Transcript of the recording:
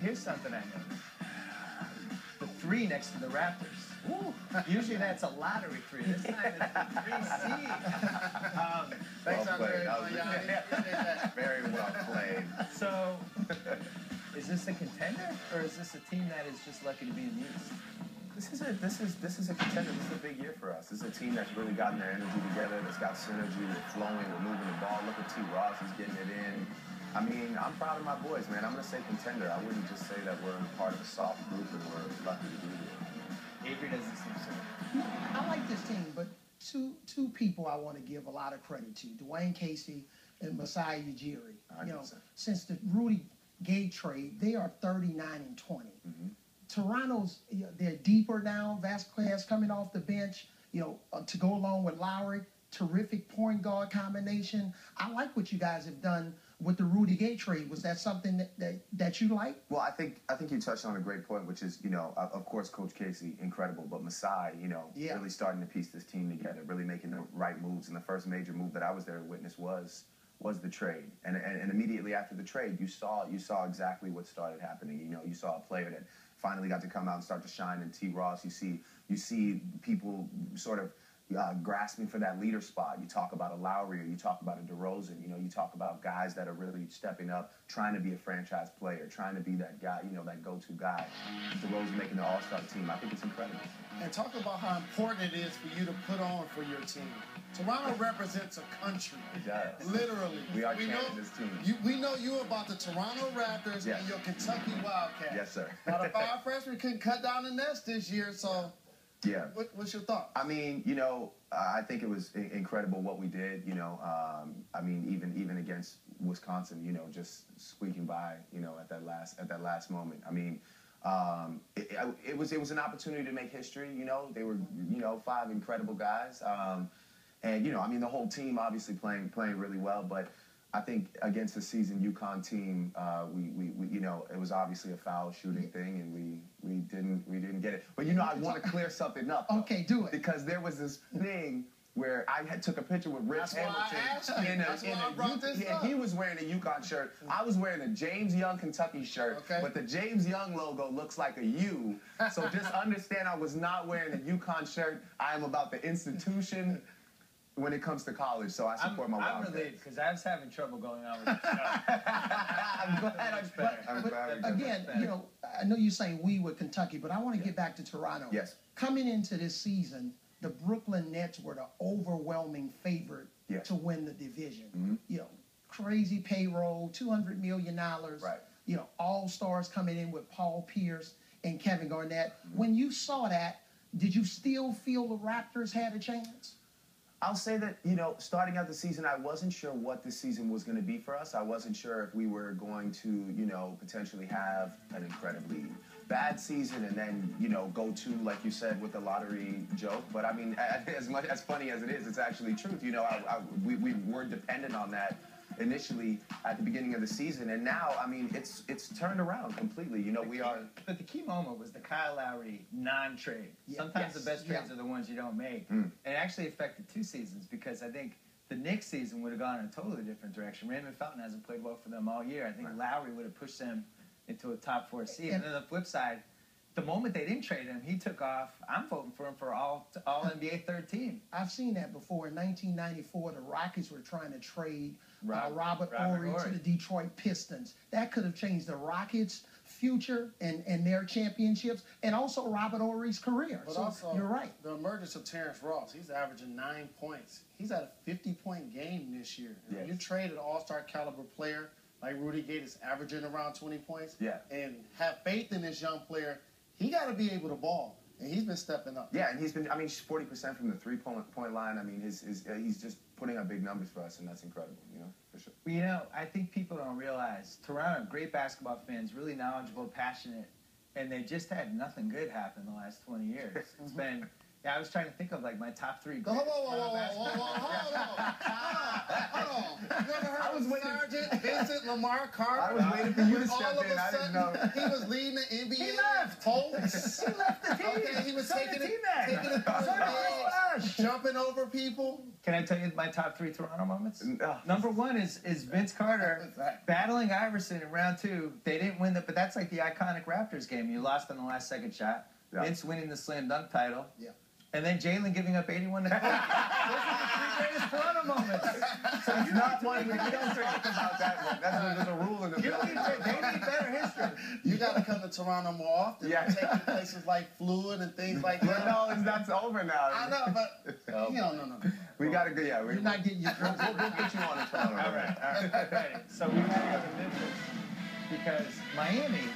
Here's something I noticed. The 3 next to the Raptors. Ooh. Usually that's a lottery 3. This time it's the 3 seed. Thanks, Andre. Very well played. So, is this a contender, or is this a team that is just lucky to be in the East? This is a contender. This is a big year for us. This is a team that's really gotten their energy together. That's got synergy. We're flowing. We're moving the ball. Look at T. Ross. He's getting it in. I mean, I'm proud of my boys, man. I'm going to say contender. I wouldn't just say that we're part of a soft group and we're lucky to be here. Avery doesn't seem so. I like this team, but two people I want to give a lot of credit to: Dwayne Casey and Masai Ujiri. You know, since the Rudy Gay trade, they are 39-20. Mm-hmm. Toronto's, they're deeper now. Vasquez coming off the bench, to go along with Lowry. Terrific point guard combination. I like what you guys have done with the Rudy Gay trade. Was that something that you like? Well, I think you touched on a great point, which is, of course, Coach Casey, incredible, but Masai, really starting to piece this team together, really making the right moves. And the first major move that I was there to witness was the trade. And immediately after the trade, you saw exactly what started happening. You saw a player that finally got to come out and start to shine in T. Ross. You see people sort of grasping for that leader spot. You talk about a Lowry, or you talk about a DeRozan. You talk about guys that are really stepping up, trying to be a franchise player, trying to be that guy, that go-to guy. DeRozan making the All-Star team. I think it's incredible. And talk about how important it is for you to put on for your team. Toronto represents a country. It does. Literally. We are chanting this team. We know you about the Toronto Raptors and your Kentucky Wildcats. Yes, sir. Now, the 5 freshmen couldn't cut down the nest this year, so... Yeah. What's your thought? I mean, I think it was incredible what we did. I mean, even against Wisconsin, just squeaking by, at that last moment. I mean, it was an opportunity to make history. They were 5 incredible guys, and I mean, the whole team obviously playing really well, but I think against the seasoned UConn team, we it was obviously a foul shooting thing, and we didn't get it. But I want to clear something up. Though, okay, do it. Because there was this thing where I took a picture with Rich Hamilton. That's why I brought this up. He was wearing a UConn shirt. I was wearing a James Young Kentucky shirt. Okay. But the James Young logo looks like a U. So just understand, I was not wearing a UConn shirt. I am about the institution when it comes to college, so I support my Wildcats. I'm relieved, because I was having trouble going on with the show. I'm glad. Again, I know you're saying we with Kentucky, but I want to get back to Toronto. Yes. Coming into this season, the Brooklyn Nets were the overwhelming favorite to win the division. Mm-hmm. Crazy payroll, $200 million. Right. All-stars coming in with Paul Pierce and Kevin Garnett. Mm-hmm. When you saw that, did you still feel the Raptors had a chance? I'll say that, starting out the season, I wasn't sure what this season was going to be for us. I wasn't sure if we were going to, potentially have an incredibly bad season and then, go to, like you said, with the lottery joke. But, I mean, as funny as it is, it's actually truth. We were dependent on that initially at the beginning of the season, and now, I mean, it's turned around completely. But the key moment was the Kyle Lowry non-trade. Sometimes the best trades are the ones you don't make. And it actually affected 2 seasons, because I think the Knicks season would have gone in a totally different direction. Raymond Felton hasn't played well for them all year. I think Lowry would have pushed them into a top 4 seed. And then the flip side, the moment they didn't trade him, he took off. I'm voting for him for all NBA 3rd team. I've seen that before. In 1994, the Rockets were trying to trade Robert Horry to the Detroit Pistons. That could have changed the Rockets' future and their championships, and also Robert Horry's career. But so also, you're right. The emergence of Terrence Ross, he's averaging 9 points. He's at a 50-point game this year. Yes. You trade an all-star caliber player like Rudy Gay is averaging around 20 points, and have faith in this young player. He got to be able to ball, and he's been stepping up. Yeah, and he's been, 40% from the three-point line. I mean, he's just putting up big numbers for us, and that's incredible, for sure. Well, I think people don't realize Toronto, great basketball fans, really knowledgeable, passionate, and they just had nothing good happen the last 20 years. It's been Yeah, I was trying to think of like my top 3. Hold on. I was waiting. Sergeant Vincent Lamar Carter. I was waiting for you to step all of in. I didn't know. He was leading the NBA. He left. Colts. He left the team. Okay, he was So taking did it T-Mac. jumping over people. Can I tell you my top 3 Toronto moments? No. Number 1 is Vince Carter battling Iverson in round 2. They didn't win but that's like the iconic Raptors game. You lost on the last second shot. Yeah. Vince winning the slam dunk title. Yeah. And then Jalen giving up 81 to 40. Those are the 3 greatest Toronto moments. So it's not one we don't talk about that one. There's a rule in the building. They need better history. You got to come to Toronto more often. Yeah. Taking places like Fluid and things like that. No, that's over now. I know, but no. We got to go. Yeah, You're not getting your we'll get you on in Toronto. All right. So we got to go to Memphis because Miami